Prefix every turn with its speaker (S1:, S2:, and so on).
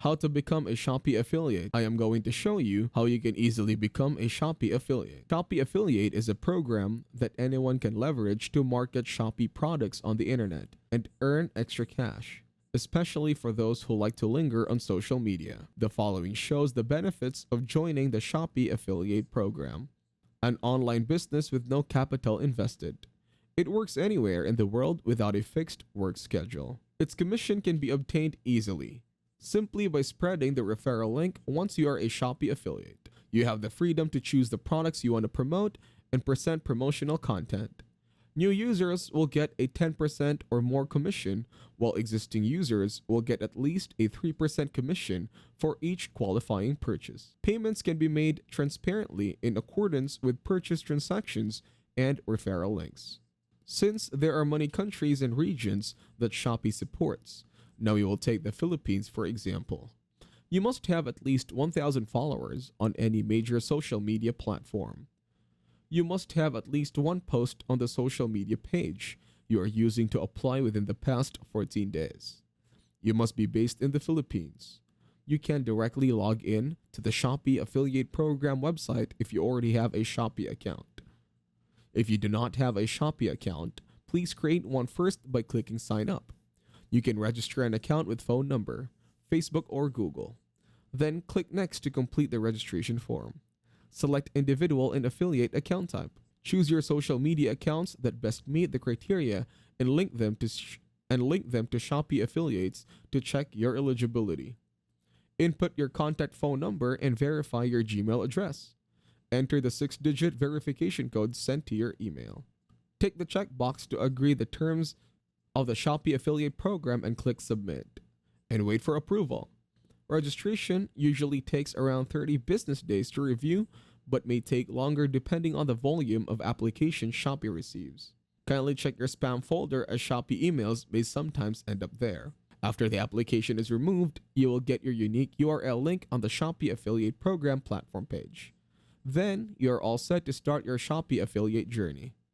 S1: How to become a Shopee affiliate. I am going to show you how you can easily become a Shopee affiliate. Shopee affiliate is a program that anyone can leverage to market Shopee products on the internet and earn extra cash, especially for those who like to linger on social media. The following shows the benefits of joining the Shopee affiliate program. An online business with no capital invested. It works anywhere in the world without a fixed work schedule. Its commission can be obtained easily, simply by spreading the referral link once you are a Shopee affiliate. You have the freedom to choose the products you want to promote and present promotional content. New users will get a 10% or more commission, while existing users will get at least a 3% commission for each qualifying purchase. Payments can be made transparently in accordance with purchase transactions and referral links. Since there are many countries and regions that Shopee supports, now we will take the Philippines for example. You must have at least 1,000 followers on any major social media platform. You must have at least one post on the social media page you are using to apply within the past 14 days. You must be based in the Philippines. You can directly log in to the Shopee affiliate program website if you already have a Shopee account. If you do not have a Shopee account, please create one first by clicking sign up. You can register an account with phone number, Facebook or Google. Then click next to complete the registration form. Select individual and affiliate account type. Choose your social media accounts that best meet the criteria and link them to Shopee affiliates to check your eligibility. Input your contact phone number and verify your Gmail address. Enter the 6-digit verification code sent to your email. Tick the checkbox to agree the terms of the Shopee affiliate program and click submit. And wait for approval. Registration usually takes around 30 business days to review, but may take longer depending on the volume of applications Shopee receives. Kindly check your spam folder as Shopee emails may sometimes end up there. After the application is removed, you will get your unique URL link on the Shopee affiliate program platform page. Then, you are all set to start your Shopee affiliate journey.